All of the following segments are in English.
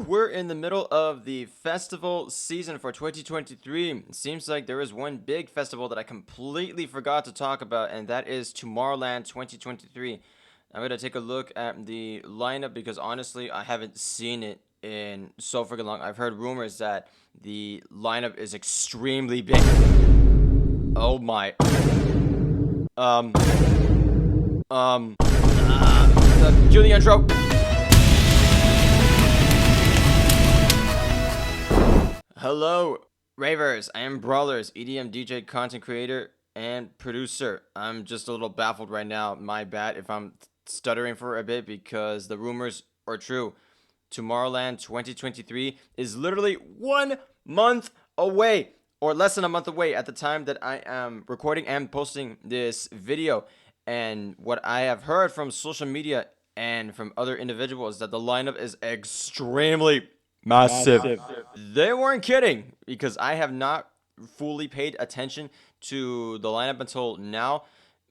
we're in the middle of the festival season for 2023. It seems like there is one big festival that I completely forgot to talk about, and that is Tomorrowland 2023. I'm going to take a look at the lineup because honestly, I haven't seen it in so freaking long. I've heard rumors that the lineup is extremely big. Oh my. Cue the intro. Hello, ravers. I am Brawlerz, EDM DJ, content creator, and producer. I'm just a little baffled right now. My bad if I'm stuttering for a bit because the rumors are true. Tomorrowland 2023 is literally 1 month away, or less than a month away at the time that I am recording and posting this video. And what I have heard from social media and from other individuals that the lineup is extremely massive. They weren't kidding because I have not fully paid attention to the lineup until now.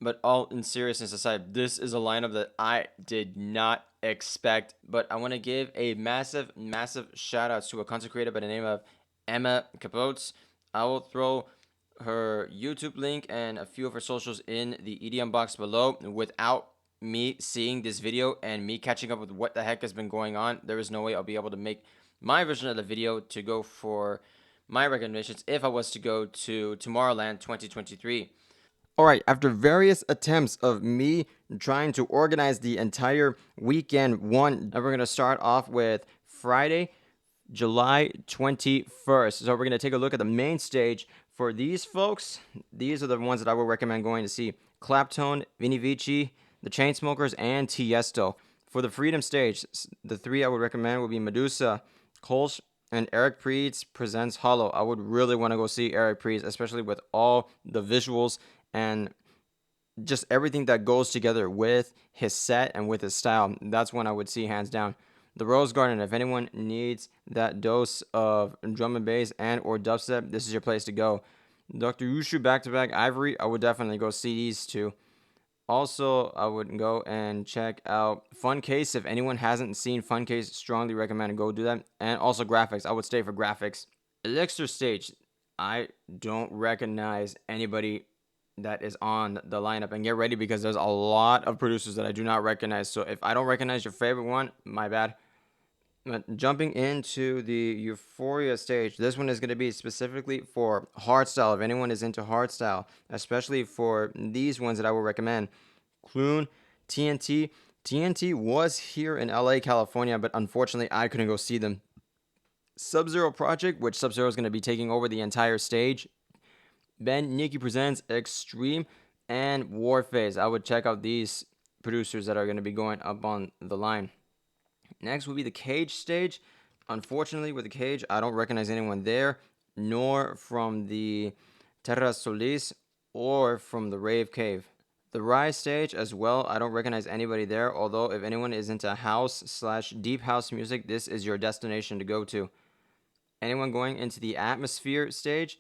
But all in seriousness aside, this is a lineup that I did not expect. But I want to give a massive shout out to a content creator by the name of Emma Kapotes. I will throw her YouTube link and a few of her socials in the EDM box below. Without me seeing this video and me catching up with what the heck has been going on, there is no way I'll be able to make my version of the video to go for my recommendations if I was to go to Tomorrowland 2023. Alright, after various attempts of me trying to organize the entire weekend one, we're going to start off with Friday, July 21st. So we're going to take a look at the main stage. For these folks, these are the ones that I would recommend going to see. Claptone, Vini Vici, The Chainsmokers, and Tiesto. For the Freedom stage, the three I would recommend would be Medusa, Kolsch, and Eric Prydz presents Hollow. I would really want to go see Eric Prydz, especially with all the visuals and just everything that goes together with his set and with his style. That's one I would see hands down. The Rose Garden, if anyone needs that dose of drum and bass and or dubstep, this is your place to go. Dr. Yushu back-to-back Ivory, I would definitely go see these two. Also, I would go and check out Fun Case. If anyone hasn't seen Fun Case, strongly recommend go do that. And also Graphics. I would stay for Graphics. Elixir stage, I don't recognize anybody that is on the lineup. And get ready because there's a lot of producers that I do not recognize. So if I don't recognize your favorite one, my bad. But jumping into the Euphoria stage, this one is going to be specifically for hardstyle. If anyone is into hardstyle, especially for these ones that I will recommend. Clune, TNT. TNT was here in LA, California, but unfortunately I couldn't go see them. Sub-Zero Project, which Sub-Zero is going to be taking over the entire stage. Ben Nikki presents Extreme and Warphase. I would check out these producers that are going to be going up on the line. Next will be the Cage stage. Unfortunately, with the Cage, I don't recognize anyone there, nor from the Terra Solis or from the Rave Cave. The Rise stage as well, I don't recognize anybody there, although if anyone is into house/deep house music, this is your destination to go to. Anyone going into the Atmosphere stage,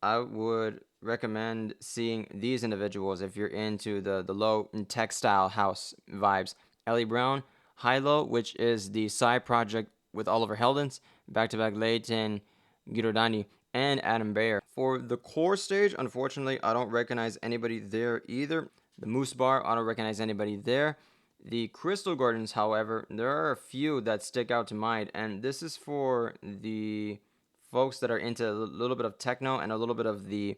I would recommend seeing these individuals if you're into the low textile house vibes. Ellie Brown, Hilo, which is the side project with Oliver Heldens, back-to-back Leighton Giordani, and Adam Bayer. For the core stage, unfortunately, I don't recognize anybody there either. The Moose Bar, I don't recognize anybody there. The Crystal Gardens, however, there are a few that stick out to mind, and this is for the folks that are into a little bit of techno and a little bit of the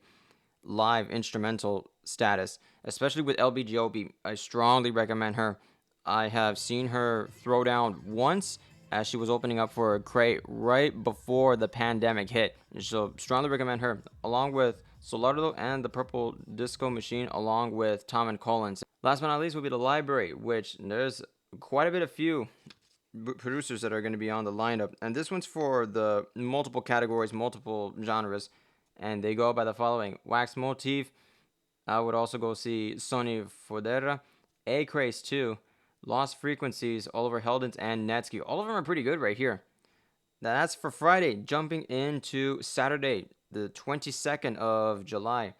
live instrumental status, especially with LBGOB. I strongly recommend her. I have seen her throw down once as she was opening up for a crate right before the pandemic hit. So strongly recommend her, along with Solardo and the Purple Disco Machine, along with Tom and Collins. Last but not least will be the Library, which there's quite a bit of few producers that are going to be on the lineup. And this one's for the multiple categories, multiple genres. And they go by the following: Wax Motif. I would also go see Sony Fodera, A-Craze 2, Lost Frequencies, Oliver Heldens, and Netsky. All of them are pretty good right here. That's for Friday. Jumping into Saturday, the 22nd of July.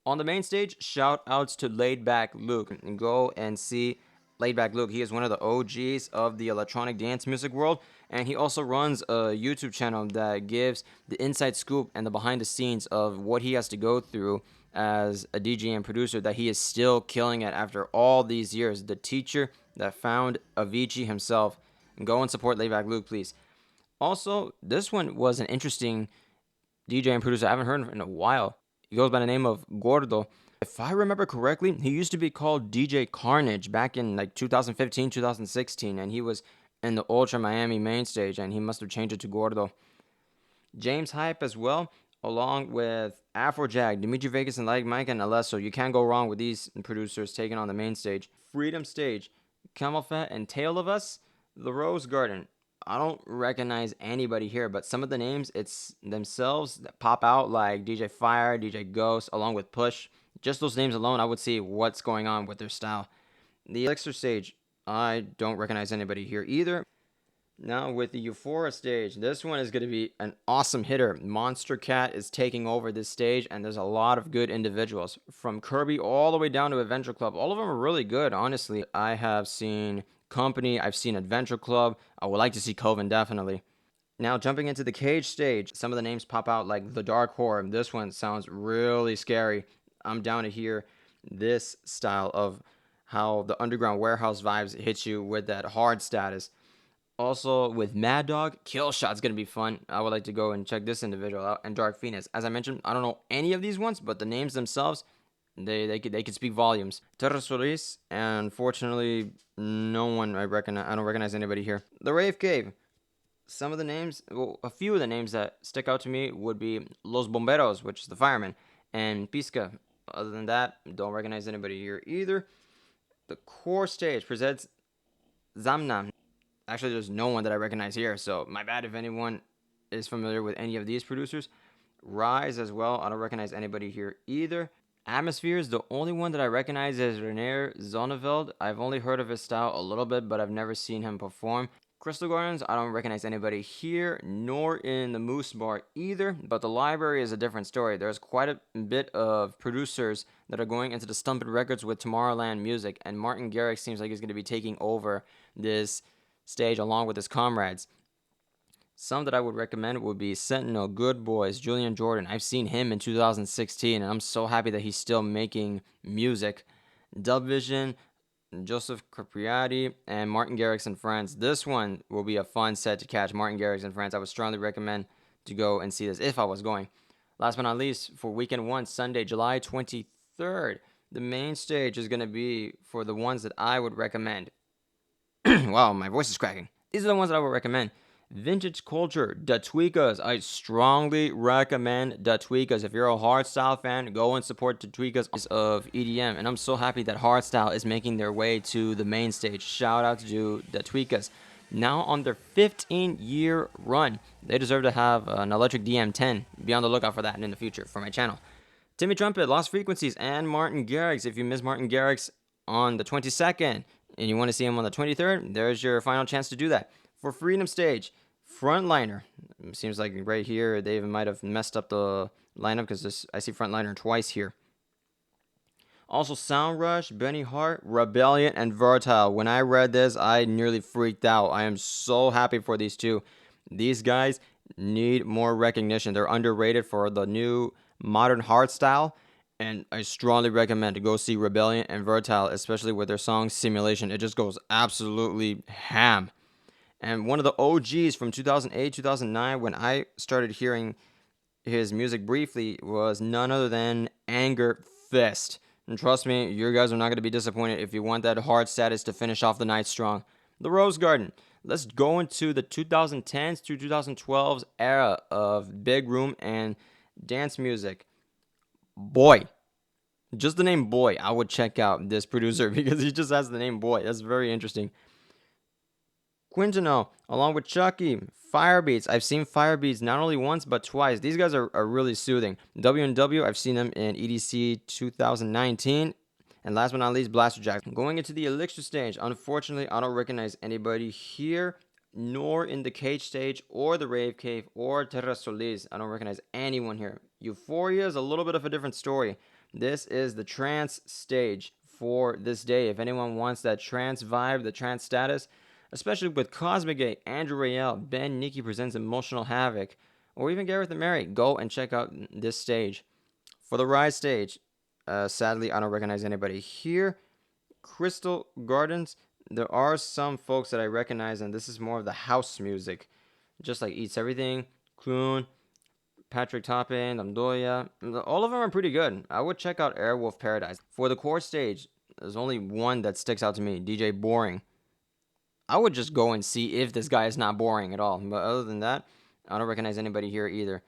On the main stage, shout outs to Laid Back Luke. And go and see Laidback Luke. He is one of the OGs of the electronic dance music world, and he also runs a YouTube channel that gives the inside scoop and the behind the scenes of what he has to go through as a DJ and producer that he is still killing it after all these years. The teacher that found Avicii himself. Go and support Laidback Luke, please. Also, this one was an interesting DJ and producer I haven't heard of in a while. He goes by the name of Gordo. If I remember correctly, he used to be called DJ Carnage back in like 2015, 2016, and he was in the Ultra Miami main stage, and he must have changed it to Gordo. James Hype as well, along with Afrojack, Dimitri Vegas, and Like Mike and Alesso. You can't go wrong with these producers taking on the main stage. Freedom Stage, Camel Fat, and Tale of Us, The Rose Garden. I don't recognize anybody here, but some of the names, it's themselves that pop out, like DJ Fire, DJ Ghost, along with Push. Just those names alone, I would see what's going on with their style. The Elixir Stage, I don't recognize anybody here either. Now with the Euphoria stage, this one is going to be an awesome hitter. Monster Cat is taking over this stage, and there's a lot of good individuals. From Kirby all the way down to Adventure Club. All of them are really good, honestly. I have seen Company, I've seen Adventure Club. I would like to see Coven, definitely. Now jumping into the Cage stage, some of the names pop out like The Dark Horror. This one sounds really scary. I'm down to hear this style of how the underground warehouse vibes hit you with that hard status. Also, with Mad Dog, Kill Shot's going to be fun. I would like to go and check this individual out. And Dark Phoenix. As I mentioned, I don't know any of these ones, but the names themselves, they could speak volumes. Terra Solis, and fortunately, no one I recognize. I don't recognize anybody here. The Rave Cave. Some of the names, well, a few of the names that stick out to me would be Los Bomberos, which is the firemen, and Pisca. Other than that, don't recognize anybody here either. The Core stage presents Zamna. Actually, there's no one that I recognize here, so my bad if anyone is familiar with any of these producers. Rise as well, I don't recognize anybody here either. Atmosphere is the only one that I recognize as René Zonneveld. I've only heard of his style a little bit, but I've never seen him perform. Crystal Gardens, I don't recognize anybody here, nor in the Moose Bar either, but the library is a different story. There's quite a bit of producers that are going into the Stumped Records with Tomorrowland music, and Martin Garrix seems like he's going to be taking over this stage along with his comrades. Some that I would recommend would be Sentinel, Good Boys, Julian Jordan. I've seen him in 2016, and I'm so happy that he's still making music. Dub Vision, Joseph Capriati, and Martin Garrix and Friends. This one will be a fun set to catch. Martin Garrix and Friends. I would strongly recommend to go and see this if I was going. Last but not least, for weekend one, Sunday, July 23rd, the main stage is going to be for the ones that I would recommend. Wow, my voice is cracking. These are the ones that I would recommend. Vintage Culture, Da Tweekas. I strongly recommend Da Tweekas. If you're a hardstyle fan, go and support Da Tweekas of EDM. And I'm so happy that hardstyle is making their way to the main stage. Shout out to Da Tweekas. Now on their 15-year run, they deserve to have an electric DM10. Be on the lookout for that in the future for my channel. Timmy Trumpet, Lost Frequencies, and Martin Garrix. If you miss Martin Garrix on the 22nd, and you want to see him on the 23rd, there's your final chance to do that. For Freedom Stage, Frontliner. It seems like right here they might have messed up the lineup because I see Frontliner twice here. Also Sound Rush, Benny Hart, Rebellion, and Vertile. When I read this, I nearly freaked out. I am so happy for these two. These guys need more recognition. They're underrated for the new modern hardstyle. And I strongly recommend to go see Rebellion and Vertile, especially with their song Simulation. It just goes absolutely ham. And one of the OGs from 2008, 2009, when I started hearing his music briefly, was none other than Anger Fist. And trust me, you guys are not going to be disappointed if you want that hard status to finish off the night strong. The Rose Garden. Let's go into the 2010s to 2012s era of big room and dance music. Boy, just the name Boy, I would check out this producer because he just has the name Boy. That's very interesting. Quintino, along with Chucky, Firebeats. I've seen Firebeats not only once but twice. These guys are really soothing. W&W, I've seen them in EDC 2019. And last but not least, Blasterjack. Going into the Elixir stage, unfortunately, I don't recognize anybody here, nor in the Cage stage, or the Rave Cave, or Terra Solis. I don't recognize anyone here. Euphoria is a little bit of a different story. This is the trance stage. for this day. If anyone wants that trance vibe, the trance status, especially with Cosmic Gate, Andrew Rayel, Ben Nikki presents Emotional Havoc, or even Gareth and Mary, go and check out this stage. For the Rise stage, sadly, I don't recognize anybody here. Crystal Gardens, there are some folks that I recognize, and this is more of the house music, just like Eats Everything, Clune, Patrick Toppin, Amdoya. All of them are pretty good. I would check out Airwolf Paradise. For the core stage, there's only one that sticks out to me, DJ Boring. I would just go and see if this guy is not boring at all. But other than that, I don't recognize anybody here either.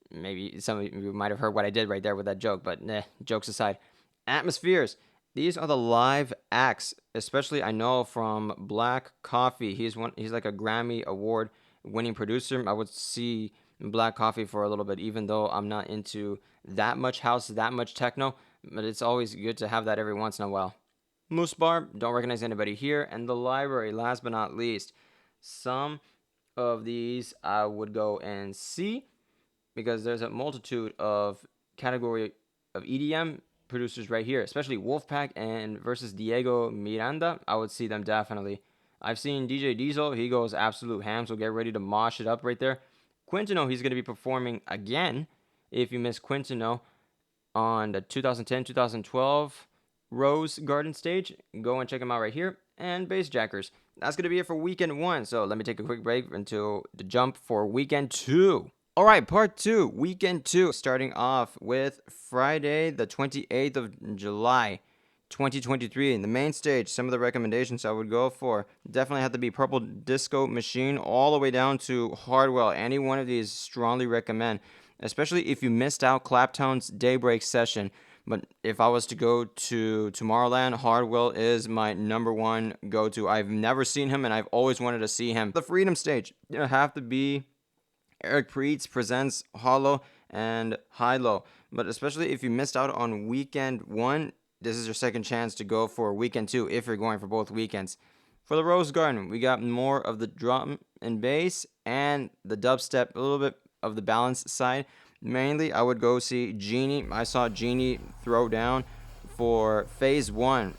Maybe some of you might have heard what I did right there with that joke, but jokes aside. Atmospheres. These are the live acts, especially I know from Black Coffee. He's like a Grammy Award winning producer. I would see Black Coffee for a little bit, even though I'm not into that much house, that much techno. But it's always good to have that every once in a while. Moose Bar, don't recognize anybody here. And the library, last but not least. Some of these I would go and see because there's a multitude of category of EDM producers right here, especially Wolfpack and versus Diego Miranda. I would see them definitely. I've seen DJ Diesel. He goes absolute ham, so get ready to mosh it up right there. Quintino, he's going to be performing again. If you miss Quintino on the 2010-2012 Rose Garden stage, go and check him out right here. And Bassjackers. That's going to be it for weekend 1. So let me take a quick break until the jump for weekend 2. All right, part 2, weekend 2, starting off with Friday, the 28th of July, 2023. In the main stage, some of the recommendations I would go for definitely have to be Purple Disco Machine all the way down to Hardwell. Any one of these strongly recommend, especially if you missed out Claptone's Daybreak session. But if I was to go to Tomorrowland, Hardwell is my number one go-to. I've never seen him, and I've always wanted to see him. The Freedom stage, you have to be Eric Preetz presents Hollow and High-Low. But especially if you missed out on weekend 1, this is your second chance to go for weekend 2 if you're going for both weekends. For the Rose Garden, we got more of the drum and bass and the dubstep, a little bit of the balance side. Mainly, I would go see Jeannie. I saw Jeannie throw down for phase 1.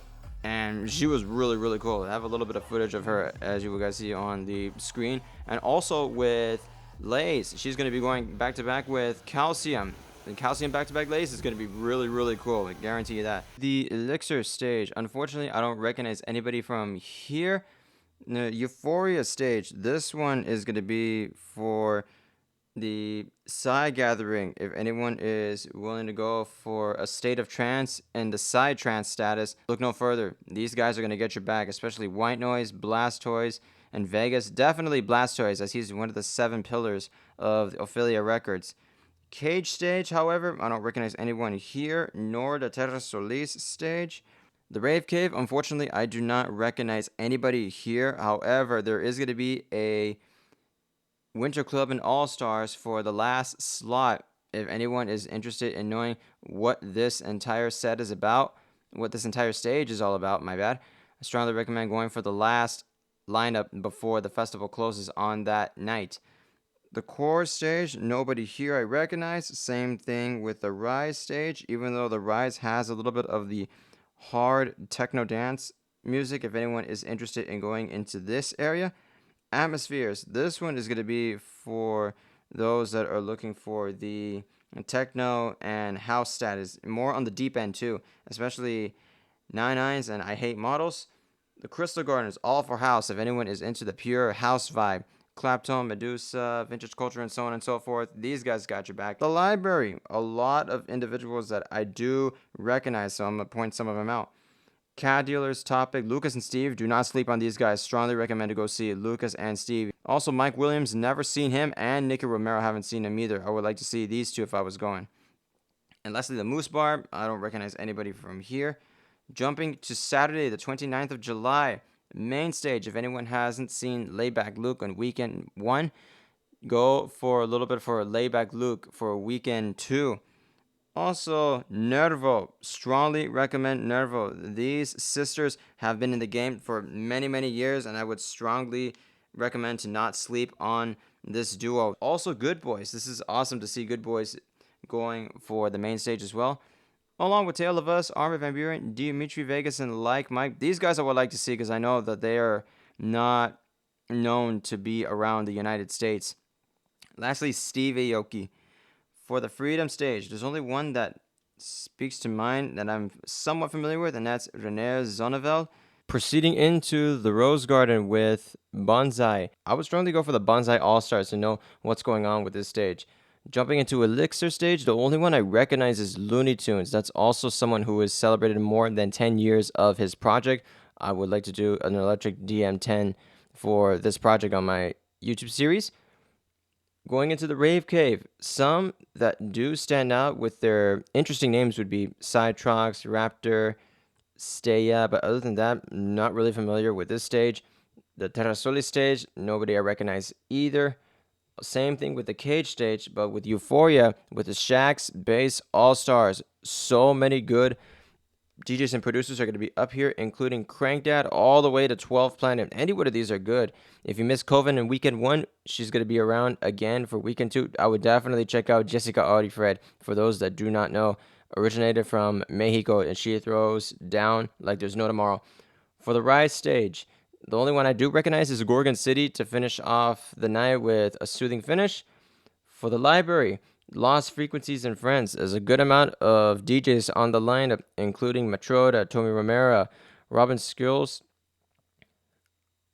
And she was really, really cool. I have a little bit of footage of her, as you guys see on the screen. And also with Lace, she's going to be going back-to-back with Calcium. And Calcium back-to-back Lace is going to be really, really cool. I guarantee you that. The Elixir stage, unfortunately, I don't recognize anybody from here. The Euphoria stage, this one is going to be for the Psy Gathering. If anyone is willing to go for a state of trance and the Psy trance status, look no further. These guys are going to get your back, especially White Noise, Blastoise, and Vegas. Definitely Blastoise, as he's one of the 7 pillars of Ophelia Records. Cage stage, however, I don't recognize anyone here, nor the Terra Solis stage. The Rave Cave, unfortunately, I do not recognize anybody here. However, there is going to be a Winter Club and All-Stars for the last slot. If anyone is interested in knowing what this entire set is about, what this entire stage is all about, I strongly recommend going for the last lineup before the festival closes on that night. The Core stage, nobody here I recognize. Same thing with the Rise stage, even though the Rise has a little bit of the hard techno dance music. If anyone is interested in going into this area. Atmospheres, this one is going to be for those that are looking for the techno and house status, more on the deep end too, especially 99s and I Hate Models. The Crystal Garden is all for house if anyone is into the pure house vibe. Claptone, Medusa, Vintage Culture, and so on and so forth. These guys got your back. The Library, a lot of individuals that I do recognize, so I'm going to point some of them out. Cat Dealers, Topic, Lucas and Steve, do not sleep on these guys. Strongly recommend to go see Lucas and Steve. Also, Mike Williams, never seen him, and Nicky Romero, haven't seen him either. I would like to see these two if I was going. And lastly, the Moose Bar, I don't recognize anybody from here. Jumping to Saturday, the 29th of July, main stage. If anyone hasn't seen Layback Luke on weekend 1, go for a little bit for Layback Luke for weekend 2. Also, Nervo. Strongly recommend Nervo. These sisters have been in the game for many, many years, and I would strongly recommend to not sleep on this duo. Also, Good Boys. This is awesome to see Good Boys going for the main stage as well. along with Tale of Us, Armin van Buuren, Dimitri Vegas, and Like Mike. These guys I would like to see because I know that they are not known to be around the United States. Lastly, Steve Aoki. For the Freedom stage, there's only one that speaks to mind that I'm somewhat familiar with, and that's René Zonneveld. Proceeding into the Rose Garden with Bonsai. I would strongly go for the Bonsai All Stars to know what's going on with this stage. Jumping into Elixir stage, the only one I recognize is Looney Tunes. That's also someone who has celebrated more than 10 years of his project. I would like to do an electric DM10 for this project on my YouTube series. Going into the Rave Cave, some that do stand out with their interesting names would be Sidetrox, Raptor, Steya, but other than that, not really familiar with this stage. The Terrasoli stage, nobody I recognize either. Same thing with the Cage stage, but with Euphoria, with the Shax, Bass, All Stars, so many good DJs and producers are going to be up here, including Crankdad all the way to 12 Planet. Any one of these are good. If you missed Coven in weekend 1, she's going to be around again for weekend 2. I would definitely check out Jessica Audifred. For those that do not know, originated from Mexico, and she throws down like there's no tomorrow. For the Rise stage, the only one I do recognize is Gorgon City to finish off the night with a soothing finish. For the Library, Lost Frequencies and Friends. There's a good amount of DJs on the lineup, including Matroda, Tommy Romero, Robin Skills.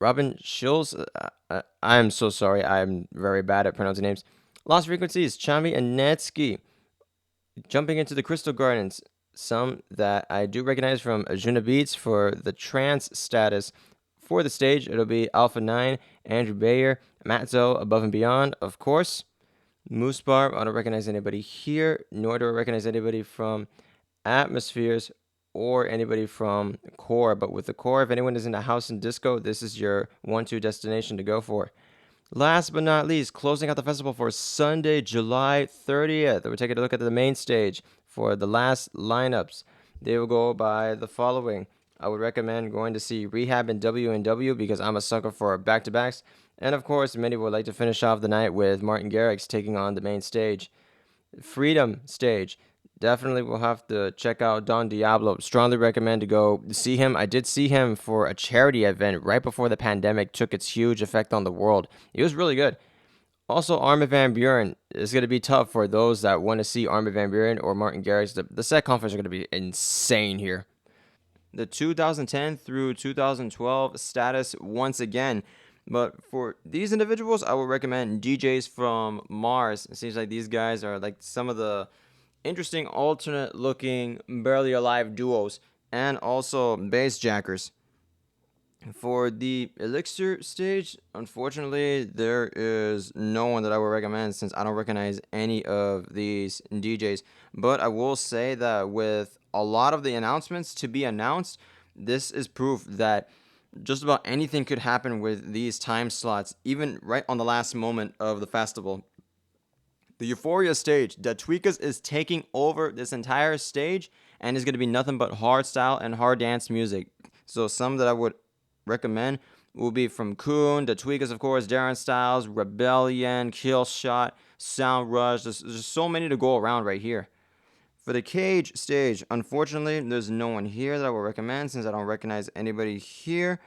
Robin Schulz. I'm so sorry. I'm very bad at pronouncing names. Lost Frequencies, Chami and Netsky. Jumping into the Crystal Gardens, some that I do recognize from Ajuna Beats for the trance status. For the stage, it'll be Alpha 9, Andrew Bayer, Matzo, Above and Beyond, of course. Moose Bar, I don't recognize anybody here, nor do I recognize anybody from Atmospheres or anybody from Core. But with the Core, if anyone is in a house and disco, this is your 1-2 destination to go for. Last but not least, closing out the festival for Sunday, July 30th. We're taking a look at the main stage for the last lineups. They will go by the following. I would recommend going to see Rehab and W&W because I'm a sucker for back-to-backs. And of course, many would like to finish off the night with Martin Garrix taking on the main stage. Freedom stage. Definitely will have to check out Don Diablo. Strongly recommend to go see him. I did see him for a charity event right before the pandemic took its huge effect on the world. It was really good. Also, Armin van Buuren is going to be tough for those that want to see Armin van Buuren or Martin Garrix. The set conference are going to be insane here. The 2010 through 2012 status once again. But for these individuals, I would recommend DJs from Mars. It seems like these guys are like some of the interesting alternate looking barely alive duos and also bass jackers. For the Elixir stage, unfortunately, there is no one that I would recommend since I don't recognize any of these DJs. But I will say that with a lot of the announcements to be announced, this is proof that just about anything could happen with these time slots, even right on the last moment of the festival. The Euphoria stage, the Tweakers is taking over this entire stage and is going to be nothing but hard style and hard dance music. So some that I would recommend will be from Kuhn, the Tweakers, of course, Darren Styles, Rebellion, Killshot, Sound Rush. There's so many to go around right here. For the Cage stage, unfortunately, there's no one here that I would recommend since I don't recognize anybody here.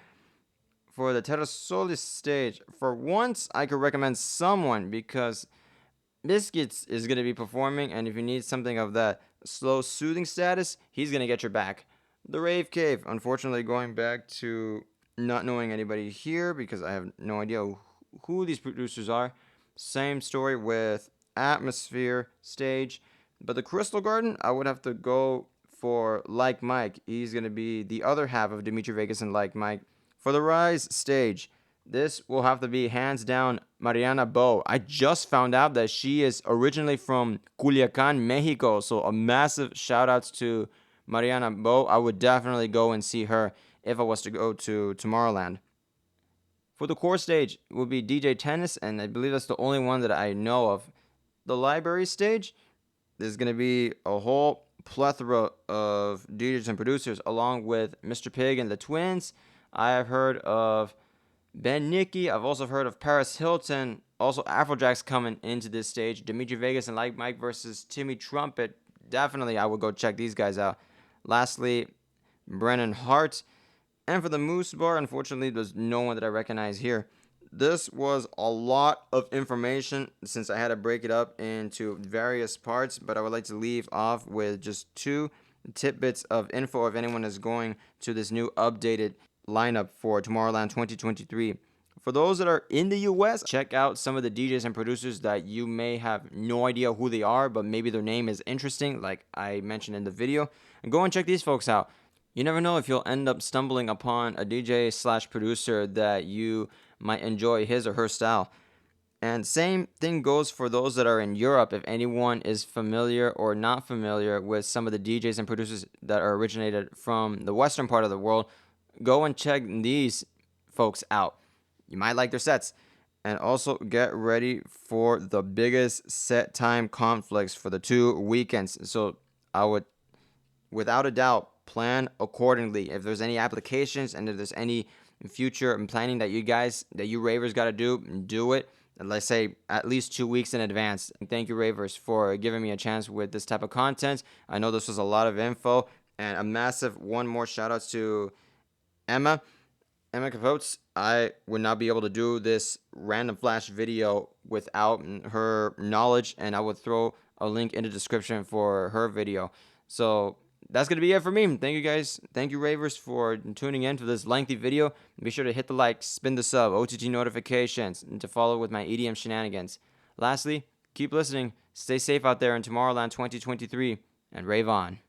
For the Terrasoli stage, for once, I could recommend someone because Biscuits is going to be performing, and if you need something of that slow, soothing status, he's going to get your back. The Rave Cave, unfortunately, going back to not knowing anybody here because I have no idea who these producers are. Same story with Atmosphere stage. But the Crystal Garden, I would have to go for Like Mike. He's going to be the other half of Dimitri Vegas and Like Mike. For the Rise stage, this will have to be hands down Mariana Bo. I just found out that she is originally from Culiacan, Mexico. So a massive shout outs to Mariana Bo. I would definitely go and see her if I was to go to Tomorrowland. For the core stage will be DJ Tennis, and I believe that's the only one that I know of. The library stage, there's going to be a whole plethora of DJs and producers along with Mr. Pig and the Twins. I have heard of Ben Nicky. I've also heard of Paris Hilton. Also, Afrojack's coming into this stage. Dimitri Vegas and Like Mike versus Timmy Trumpet. definitely I would go check these guys out. Lastly, Brennan Hart. And for the Moose Bar, unfortunately, there's no one that I recognize here. This was a lot of information since I had to break it up into various parts, but I would like to leave off with just 2 tidbits of info if anyone is going to this new updated lineup for Tomorrowland 2023. For those that are in the US, check out some of the DJs and producers that you may have no idea who they are, but maybe their name is interesting, like I mentioned in the video. And go and check these folks out. You never know if you'll end up stumbling upon a DJ/producer that you might enjoy his or her style. And same thing goes for those that are in Europe. If anyone is familiar or not familiar with some of the DJs and producers that are originated from the western part of the world, go and check these folks out. You might like their sets. And also get ready for the biggest set time conflicts for the 2 weekends. So I would, without a doubt, plan accordingly. If there's any applications and if there's any future planning that you ravers got to do it. And let's say at least 2 weeks in advance. And thank you, ravers, for giving me a chance with this type of content. I know this was a lot of info. And a massive one more shout outs to Emma Kapotes. I would not be able to do this random flash video without her knowledge, and I would throw a link in the description for her video. So that's going to be it for me. Thank you guys. Thank you, ravers, for tuning in to this lengthy video. Be sure to hit the like, spin the sub, OTT notifications, and to follow with my EDM shenanigans. Lastly, keep listening. Stay safe out there in Tomorrowland 2023, and rave on.